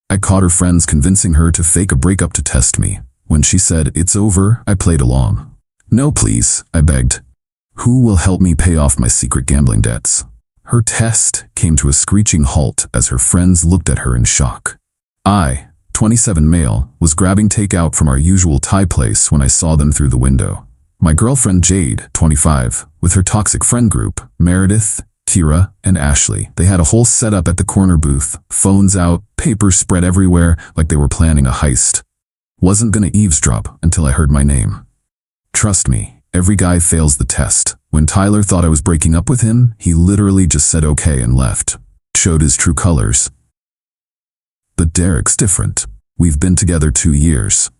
I caught her friends convincing her to fake a breakup to test me. When she said, "It's over," I played along. "No, please," I begged. "Who will help me pay off my secret gambling debts?" Her test came to a screeching halt as her friends looked at her in shock. I, 27 male, was grabbing takeout from our usual Thai place when I saw them through the window. My girlfriend Jade, 25, with her toxic friend group, Meredith, Kira, and Ashley. They had a whole setup at the corner booth, phones out, papers spread everywhere like they were planning a heist. Wasn't gonna eavesdrop until I heard my name. Trust me, every guy fails the test. When Tyler thought I was breaking up with him, he literally just said okay and left. Showed his true colors. But Derek's different. We've been together 2 years.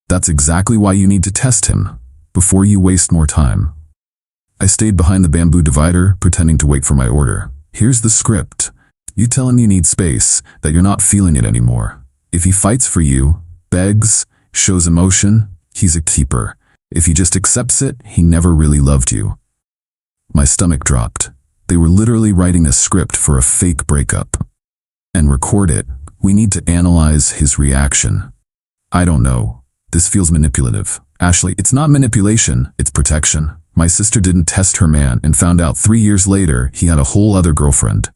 That's exactly why you need to test him, before you waste more time. I stayed behind the bamboo divider, pretending to wait for my order. Here's the script. You tell him you need space, that you're not feeling it anymore. If he fights for you, begs, shows emotion, he's a keeper. If he just accepts it, he never really loved you. My stomach dropped. They were literally writing a script for a fake breakup. And record it. We need to analyze his reaction. I don't know. This feels manipulative. Ashley, it's not manipulation, it's protection. My sister didn't test her man and found out 3 years later he had a whole other girlfriend.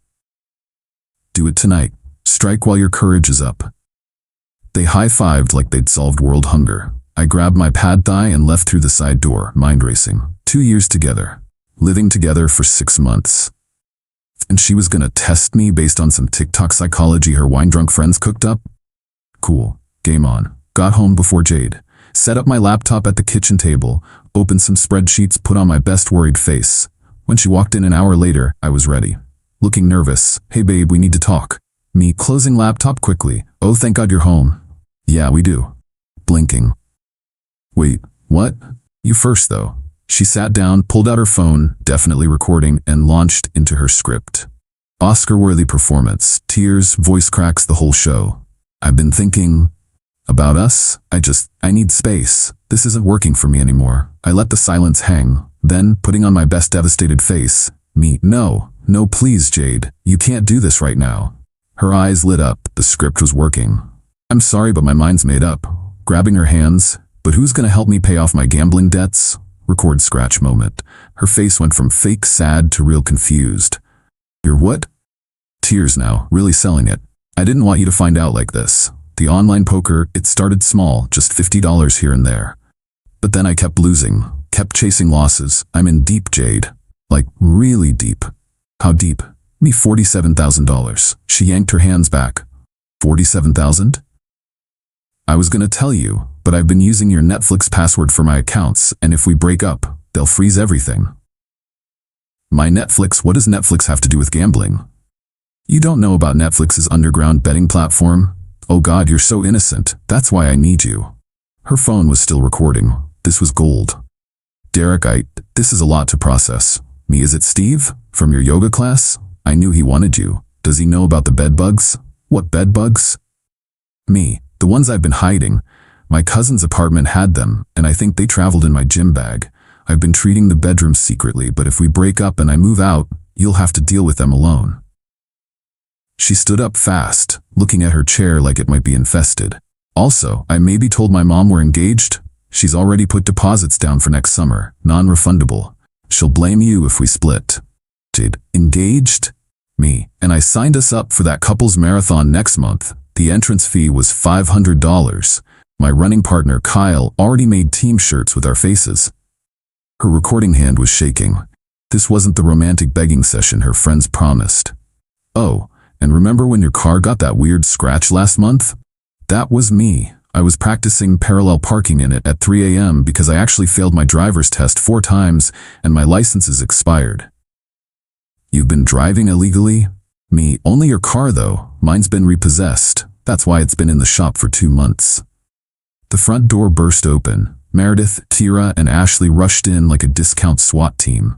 Do it tonight. Strike while your courage is up. They high-fived like they'd solved world hunger. I grabbed my pad thai and left through the side door, mind racing. 2 years together. Living together for 6 months. And she was gonna test me based on some TikTok psychology her wine-drunk friends cooked up? Cool. Game on. Got home before Jade. Set up my laptop at the kitchen table, opened some spreadsheets, put on my best worried face. When she walked in an hour later, I was ready. Looking nervous. "Hey babe, we need to talk." Me closing laptop quickly. "Oh, thank God you're home." "Yeah, we do." Blinking. "Wait, what?" "You first though." She sat down, pulled out her phone, definitely recording, and launched into her script. Oscar-worthy performance, tears, voice cracks, the whole show. I've been thinking about us. I need space. This isn't working for me anymore. I let the silence hang. Then, putting on my best devastated face, me, no, please Jade, you can't do this right now. Her eyes lit up, the script was working. "I'm sorry, but my mind's made up." Grabbing her hands, "But who's gonna help me pay off my gambling debts?" Record scratch moment. Her face went from fake sad to real confused. "You're what?" Tears now, really selling it. "I didn't want you to find out like this. The online poker, it started small, just $50 here and there. But then I kept losing, kept chasing losses. I'm in deep, Jade. Like, really deep." "How deep?" "Me $47,000. She yanked her hands back. "47,000? "I was gonna tell you, but I've been using your Netflix password for my accounts, and if we break up, they'll freeze everything." "My Netflix? What does Netflix have to do with gambling?" "You don't know about Netflix's underground betting platform? Oh God, you're so innocent. That's why I need you." Her phone was still recording. This was gold. "Derek, this is a lot to process." Me, "Is it Steve? From your yoga class? I knew he wanted you. Does he know about the bed bugs?" "What bed bugs?" Me, "The ones I've been hiding. My cousin's apartment had them, and I think they traveled in my gym bag. I've been treating the bedroom secretly, but if we break up and I move out, you'll have to deal with them alone." She stood up fast, looking at her chair like it might be infested. "Also, I maybe told my mom we're engaged. She's already put deposits down for next summer, non-refundable. She'll blame you if we split." Jade, "Engaged?" Me, "And I signed us up for that couples marathon next month. The entrance fee was $500. My running partner, Kyle, already made team shirts with our faces." Her recording hand was shaking. This wasn't the romantic begging session her friends promised. "Oh, and remember when your car got that weird scratch last month? That was me. I was practicing parallel parking in it at 3 a.m. because I actually failed my driver's test 4 times and my license is expired." "You've been driving illegally?" Me, "Only your car though. Mine's been repossessed. That's why it's been in the shop for 2 months. The front door burst open. Meredith, Kira, and Ashley rushed in like a discount SWAT team.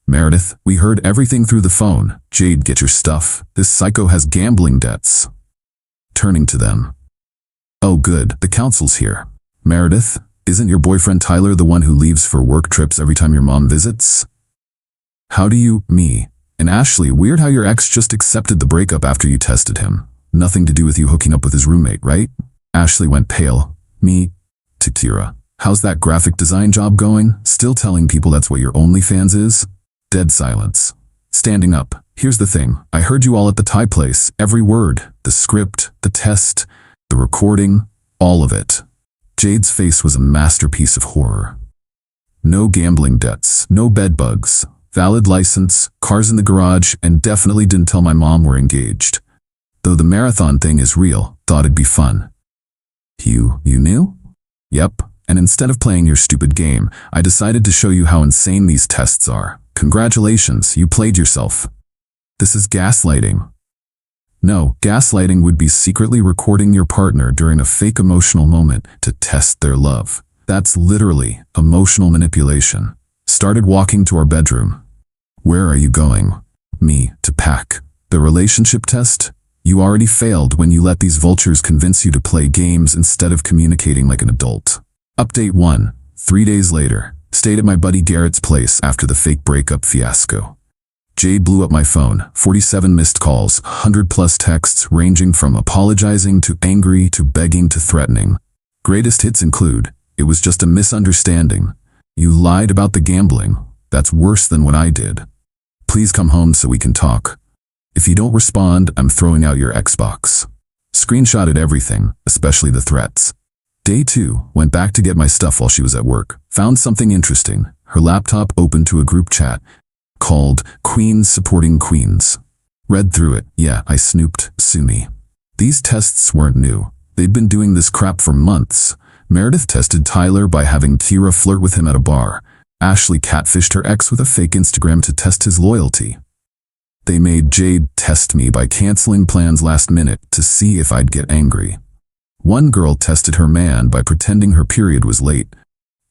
"Meredith, we heard everything through the phone. Jade, get your stuff. This psycho has gambling debts." Turning to them. "Oh good, the counsel's here." "Meredith, isn't your boyfriend Tyler the one who leaves for work trips every time your mom visits?" "How do you?" Me, "And Ashley, weird how your ex just accepted the breakup after you tested him." Nothing to do with you hooking up with his roommate, right? Ashley went pale. Me? To Kira. How's that graphic design job going? Still telling people that's what your OnlyFans is? Dead silence. Standing up. Here's the thing. I heard you all at the Thai place. Every word. The script, the test, the recording, all of it. Jade's face was a masterpiece of horror. No gambling debts, no bed bugs, valid license, cars in the garage, and definitely didn't tell my mom we're engaged. Though the marathon thing is real, thought it'd be fun. You knew? Yep. And instead of playing your stupid game, I decided to show you how insane these tests are. Congratulations, you played yourself. This is gaslighting. No, gaslighting would be secretly recording your partner during a fake emotional moment to test their love. That's literally emotional manipulation. Started walking to our bedroom. Where are you going? Me, to pack. The relationship test? You already failed when you let these vultures convince you to play games instead of communicating like an adult. Update 1. 3 days later. Stayed at my buddy Garrett's place after the fake breakup fiasco. Jade blew up my phone. 47 missed calls, 100+ texts ranging from apologizing to angry to begging to threatening. Greatest hits include, "It was just a misunderstanding. You lied about the gambling. That's worse than what I did. Please come home so we can talk. If you don't respond, I'm throwing out your Xbox." Screenshotted everything, especially the threats. Day 2, went back to get my stuff while she was at work. Found something interesting. Her laptop opened to a group chat called Queens Supporting Queens. Read through it. Yeah, I snooped. Sue me. These tests weren't new. They'd been doing this crap for months. Meredith tested Tyler by having Kira flirt with him at a bar. Ashley catfished her ex with a fake Instagram to test his loyalty. They made Jade test me by canceling plans last minute to see if I'd get angry. One girl tested her man by pretending her period was late.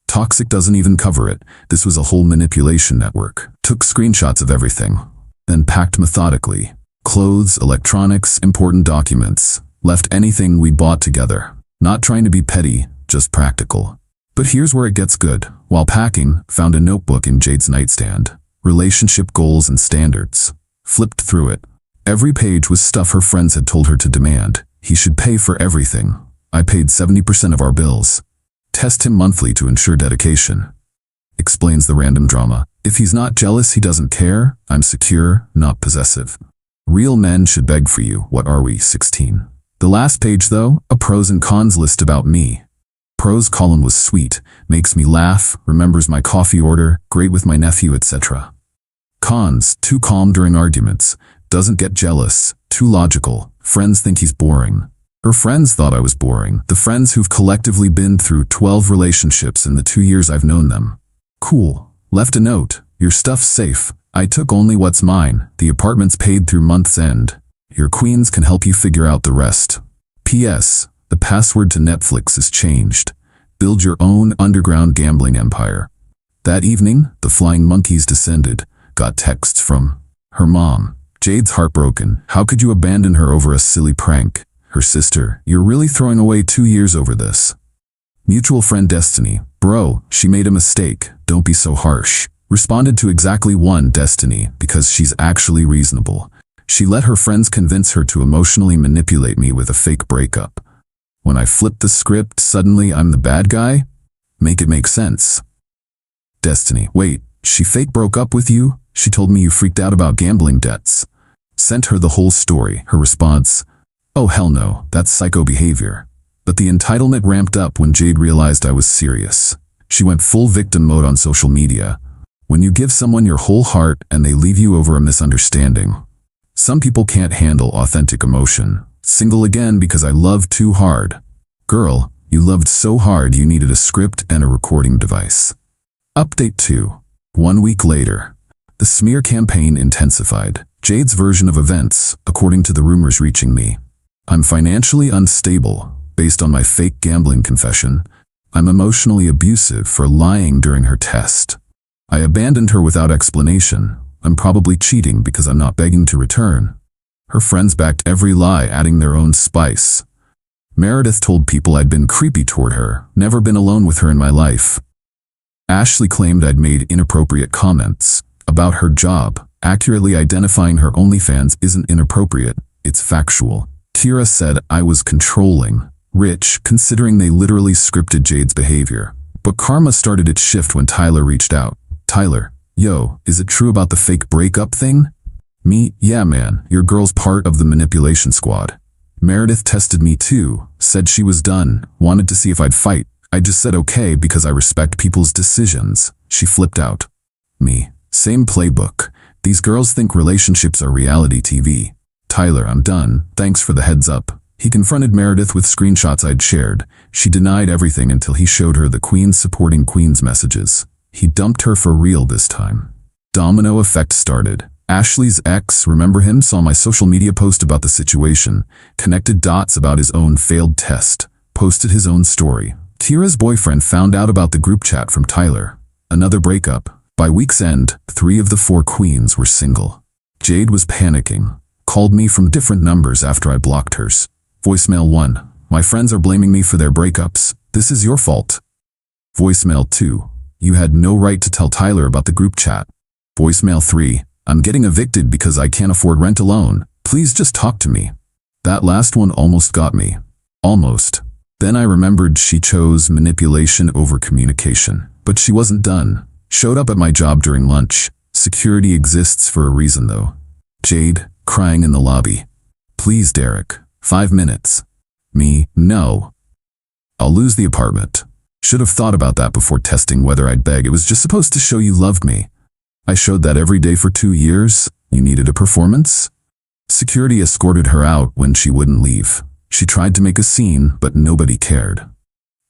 Toxic doesn't even cover it. This was a whole manipulation network. Took screenshots of everything, then packed methodically. Clothes, electronics, important documents. Left anything we bought together. Not trying to be petty, just practical. But here's where it gets good. While packing, found a notebook in Jade's nightstand. Relationship goals and standards. Flipped through it. Every page was stuff her friends had told her to demand. He should pay for everything. I paid 70% of our bills. Test him monthly to ensure dedication. Explains the random drama. If he's not jealous, he doesn't care. I'm secure, not possessive. Real men should beg for you. What are we, 16? The last page though, a pros and cons list about me. Pros column was sweet, makes me laugh, remembers my coffee order, great with my nephew, etc. Cons, too calm during arguments, doesn't get jealous, too logical, friends think he's boring. Her friends thought I was boring, the friends who've collectively been through 12 relationships in the 2 years I've known them. Cool. Left a note, your stuff's safe. I took only what's mine, the apartment's paid through month's end. Your queens can help you figure out the rest. P.S. The password to Netflix is changed. Build your own underground gambling empire. That evening, the flying monkeys descended. Got texts from her mom. Jade's heartbroken. How could you abandon her over a silly prank? Her sister, you're really throwing away 2 years over this. Mutual friend Destiny. Bro, she made a mistake. Don't be so harsh. Responded to exactly one Destiny because she's actually reasonable. She let her friends convince her to emotionally manipulate me with a fake breakup. When I flipped the script, suddenly I'm the bad guy? Make it make sense. Destiny. Wait, she fake broke up with you? She told me you freaked out about gambling debts. Sent her the whole story. Her response, oh hell no, that's psycho behavior. But the entitlement ramped up when Jade realized I was serious. She went full victim mode on social media. When you give someone your whole heart and they leave you over a misunderstanding. Some people can't handle authentic emotion. Single again because I loved too hard. Girl, you loved so hard you needed a script and a recording device. Update 2. 1 week later. The smear campaign intensified. Jade's version of events, according to the rumors reaching me. I'm financially unstable, based on my fake gambling confession. I'm emotionally abusive for lying during her test. I abandoned her without explanation. I'm probably cheating because I'm not begging to return. Her friends backed every lie, adding their own spice. Meredith told people I'd been creepy toward her, never been alone with her in my life. Ashley claimed I'd made inappropriate comments about her job. Accurately identifying her OnlyFans isn't inappropriate, it's factual. Tira said I was controlling, rich, considering they literally scripted Jade's behavior. But karma started its shift when Tyler reached out. Tyler, yo, is it true about the fake breakup thing? Me, yeah man, your girl's part of the manipulation squad. Meredith tested me too, said she was done, wanted to see if I'd fight. I just said okay because I respect people's decisions. She flipped out. Me, same playbook. These girls think relationships are reality TV. Tyler, I'm done, thanks for the heads up. He confronted Meredith with screenshots I'd shared. She denied everything until he showed her the Queens supporting Queens messages. He dumped her for real this time. Domino effect started. Ashley's ex, remember him, saw my social media post about the situation, connected dots about his own failed test, posted his own story. Tira's boyfriend found out about the group chat from Tyler. Another breakup. By week's end, 3 of the 4 queens were single. Jade was panicking. Called me from different numbers after I blocked hers. Voicemail 1. My friends are blaming me for their breakups. This is your fault. Voicemail 2. You had no right to tell Tyler about the group chat. Voicemail 3. I'm getting evicted because I can't afford rent alone. Please just talk to me. That last one almost got me. Almost. Then I remembered she chose manipulation over communication. But she wasn't done. Showed up at my job during lunch. Security exists for a reason though. Jade, crying in the lobby. Please Derek, 5 minutes. Me, no. I'll lose the apartment. Should have thought about that before testing whether I'd beg. It was just supposed to show you loved me. I showed that every day for 2 years. You needed a performance? Security escorted her out when she wouldn't leave. She tried to make a scene, but nobody cared.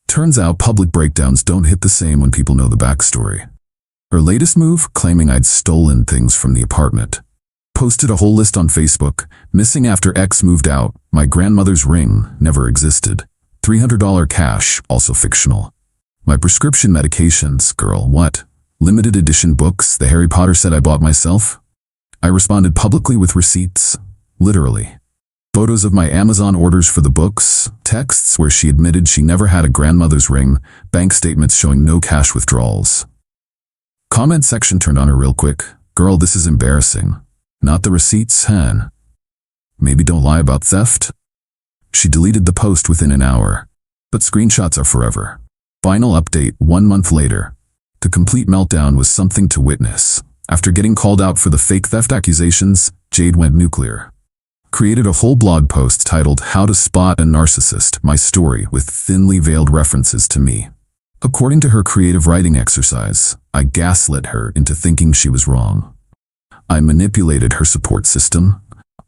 Turns out public breakdowns don't hit the same when people know the backstory. Her latest move, claiming I'd stolen things from the apartment. Posted a whole list on Facebook. Missing after ex moved out. My grandmother's ring never existed. $300 cash, also fictional. My prescription medications, girl, what? Limited edition books the Harry Potter set I bought myself? I responded publicly with receipts. Literally. Photos of my Amazon orders for the books, texts where she admitted she never had a grandmother's ring, bank statements showing no cash withdrawals. Comment section turned on her real quick. Girl, this is embarrassing. Not the receipts, Han. Maybe don't lie about theft? She deleted the post within an hour. But screenshots are forever. Final update 1 month later. The complete meltdown was something to witness. After getting called out for the fake theft accusations, Jade went nuclear. Created a whole blog post titled How to Spot a Narcissist, My Story, with thinly veiled references to me. According to her creative writing exercise, I gaslit her into thinking she was wrong. I manipulated her support system.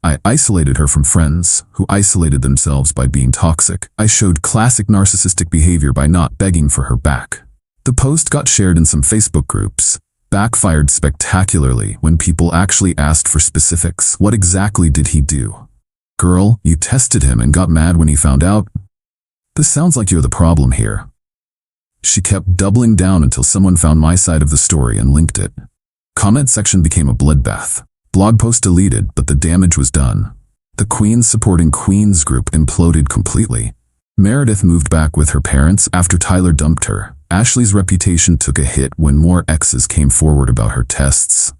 I isolated her from friends, who isolated themselves by being toxic. I showed classic narcissistic behavior by not begging for her back. The post got shared in some Facebook groups, backfired spectacularly when people actually asked for specifics. What exactly did he do? Girl, you tested him and got mad when he found out? This sounds like you're the problem here. She kept doubling down until someone found my side of the story and linked it. Comment section became a bloodbath. Blog post deleted, but the damage was done. The Queens supporting Queens group imploded completely. Meredith moved back with her parents after Tyler dumped her. Ashley's reputation took a hit when more exes came forward about her tests.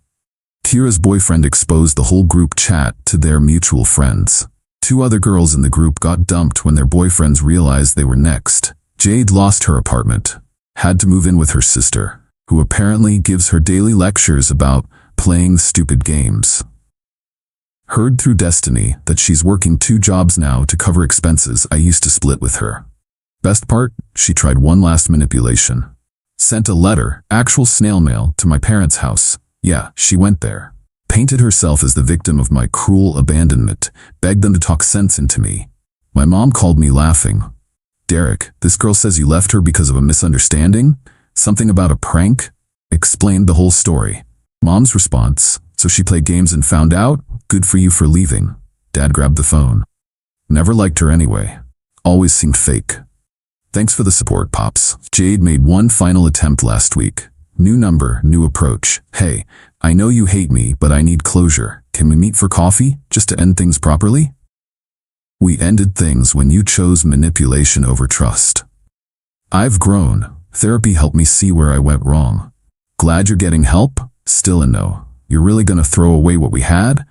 Tira's boyfriend exposed the whole group chat to their mutual friends. 2 other girls in the group got dumped when their boyfriends realized they were next. Jade lost her apartment. Had to move in with her sister, who apparently gives her daily lectures about playing stupid games. Heard through Destiny that she's working 2 jobs now to cover expenses I used to split with her. Best part, she tried one last manipulation. Sent a letter, actual snail mail, to my parents' house. Yeah, she went there. Painted herself as the victim of my cruel abandonment, begged them to talk sense into me. My mom called me laughing. Derek, this girl says you left her because of a misunderstanding? Something about a prank? Explained the whole story. Mom's response, so she played games and found out? Good for you for leaving. Dad grabbed the phone. Never liked her anyway. Always seemed fake. Thanks for the support, Pops. Jade made one final attempt last week. New number, new approach. Hey, I know you hate me, but I need closure. Can we meet for coffee, just to end things properly? We ended things when you chose manipulation over trust. I've grown. Therapy helped me see where I went wrong. Glad you're getting help? Still a no. You're really gonna throw away what we had?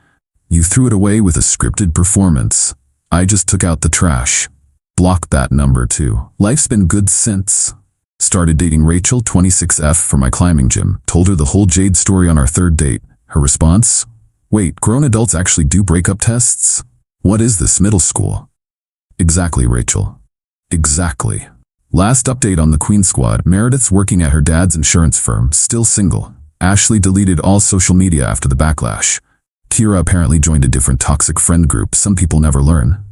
You threw it away with a scripted performance. I just took out the trash. Blocked that number too. Life's been good since. Started dating Rachel, 26F, for my climbing gym. Told her the whole Jade story on our third date. Her response? Wait, grown adults actually do breakup tests? What is this, middle school? Exactly, Rachel. Exactly. Last update on the Queen Squad. Meredith's working at her dad's insurance firm, still single. Ashley deleted all social media after the backlash. Kira apparently joined a different toxic friend group. Some people never learn.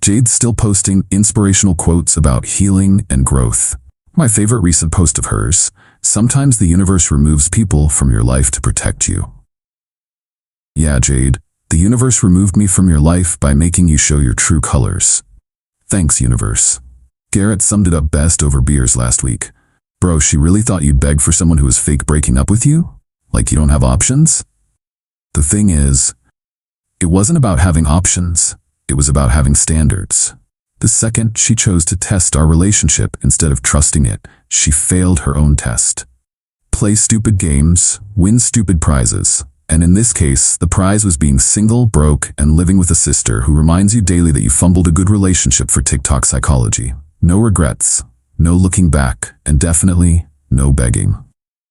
Jade's still posting inspirational quotes about healing and growth. My favorite recent post of hers: sometimes the universe removes people from your life to protect you. Yeah, Jade, the universe removed me from your life by making you show your true colors. Thanks, universe. Garrett summed it up best over beers last week. Bro, she really thought you'd beg for someone who was fake breaking up with you? Like you don't have options? The thing is, it wasn't about having options. It was about having standards. The second she chose to test our relationship instead of trusting it, she failed her own test. Play stupid games, win stupid prizes. And in this case, the prize was being single, broke, and living with a sister who reminds you daily that you fumbled a good relationship for TikTok psychology. No regrets, no looking back, and definitely no begging.